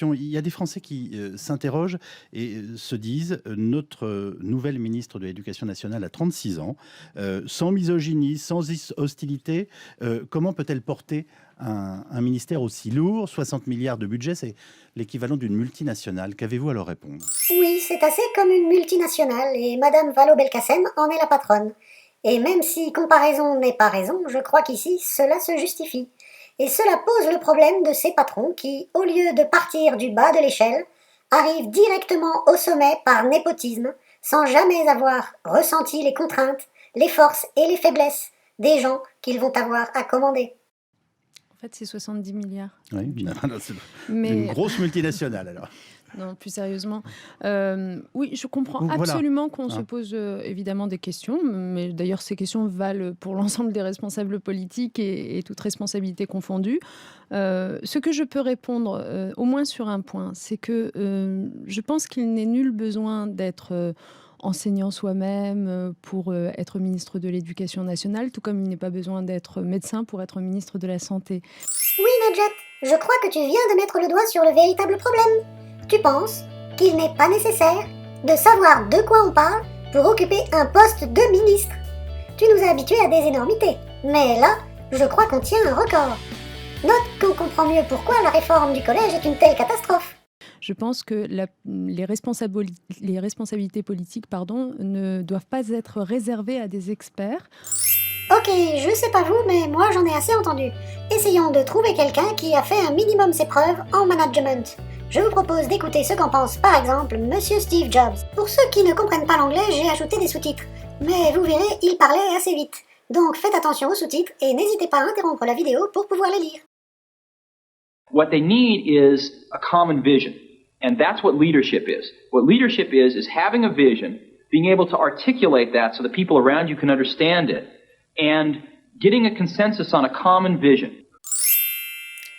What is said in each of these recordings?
question. Il y a des Français qui s'interrogent et se disent notre nouvelle ministre de l'Éducation nationale a 36 ans, sans misogynie, sans hostilité. Comment peut-elle porter un ministère aussi lourd? 60 milliards de budget, c'est l'équivalent d'une multinationale. Qu'avez-vous à leur répondre? Oui, c'est assez comme une multinationale et Madame Vallaud-Belkacem en est la patronne. Et même si comparaison n'est pas raison, je crois qu'ici cela se justifie. Et cela pose le problème de ces patrons qui, au lieu de partir du bas de l'échelle, arrivent directement au sommet par népotisme, sans jamais avoir ressenti les contraintes, les forces et les faiblesses des gens qu'ils vont avoir à commander. En fait, c'est 70 milliards. Oui, c'est Mais une grosse multinationale alors. non, plus sérieusement, oui, je comprends Voilà. absolument qu'on se pose évidemment des questions, mais d'ailleurs ces questions valent pour l'ensemble des responsables politiques et toute responsabilité confondue. Ce que je peux répondre, au moins sur un point, c'est que je pense qu'il n'est nul besoin d'être enseignant soi-même pour être ministre de l'Éducation nationale, tout comme il n'est pas besoin d'être médecin pour être ministre de la Santé. Oui, Nadjet, je crois que tu viens de mettre le doigt sur le véritable problème. Tu penses qu'il n'est pas nécessaire de savoir de quoi on parle pour occuper un poste de ministre. Tu nous as habitués à des énormités, mais là, je crois qu'on tient un record. Note qu'on comprend mieux pourquoi la réforme du collège est une telle catastrophe. Je pense que les responsabilités politiques ne doivent pas être réservées à des experts. Ok, je sais pas vous, mais moi j'en ai assez entendu. Essayons de trouver quelqu'un qui a fait un minimum ses preuves en management. Je vous propose d'écouter ce qu'en pense par exemple Monsieur Steve Jobs. Pour ceux qui ne comprennent pas l'anglais, j'ai ajouté des sous-titres. Mais vous verrez, il parlait assez vite. Donc faites attention aux sous-titres et n'hésitez pas à interrompre la vidéo pour pouvoir les lire. What they need is a common vision. And that's what leadership is. What leadership is having a vision, being able to articulate that so the people around you can understand it, and getting a consensus on a common vision.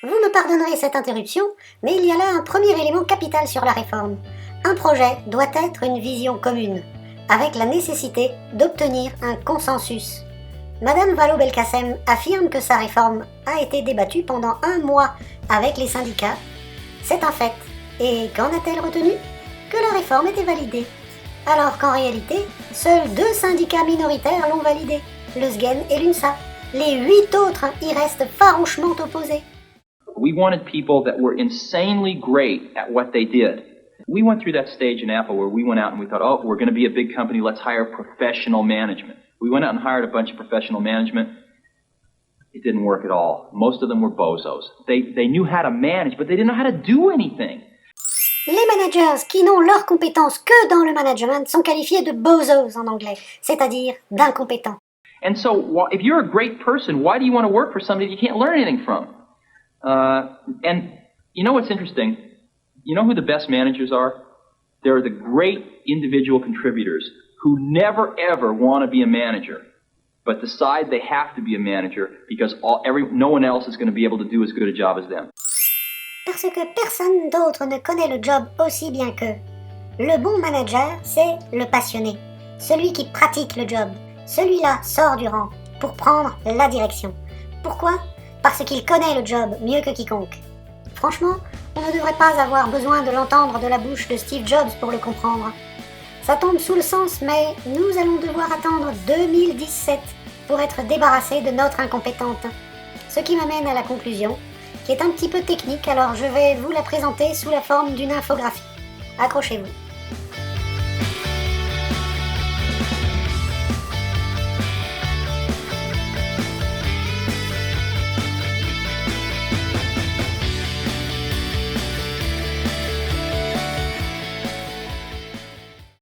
Vous me pardonnerez cette interruption, mais il y a là un premier élément capital sur la réforme. Un projet doit être une vision commune, avec la nécessité d'obtenir un consensus. Madame Vallaud-Belkacem affirme que sa réforme a été débattue pendant 1 mois avec les syndicats. C'est un fait. Et qu'en a-t-elle retenu? Que la réforme était validée. Alors qu'en réalité, seuls 2 syndicats minoritaires l'ont validée, le SGEN et l'UNSA. Les 8 autres y restent farouchement opposés. We wanted people that were insanely great at what they did. We went through that stage in Apple where we went out and we thought, oh, we're going to be a big company, let's hire professional management. We went out and hired a bunch of professional management. It didn't work at all. Most of them were bozos. They knew how to manage, but they didn't know how to do anything. Les managers qui n'ont leurs compétences que dans le management sont qualifiés de bozos en anglais, c'est-à-dire d'incompétents. And so, if you're a great person, why do you want to work for somebody you can't learn anything from? And you know what's interesting? You know who the best managers are? They're the great individual contributors who never ever want to be a manager, but decide they have to be a manager because no one else is going to be able to do as good a job as them. Parce que personne d'autre ne connaît le job aussi bien qu'eux. Le bon manager, c'est le passionné, celui qui pratique le job. Celui-là sort du rang pour prendre la direction. Pourquoi? Parce qu'il connaît le job mieux que quiconque. Franchement, on ne devrait pas avoir besoin de l'entendre de la bouche de Steve Jobs pour le comprendre. Ça tombe sous le sens, mais nous allons devoir attendre 2017 pour être débarrassés de notre incompétente. Ce qui m'amène à la conclusion, qui est un petit peu technique, alors je vais vous la présenter sous la forme d'une infographie. Accrochez-vous.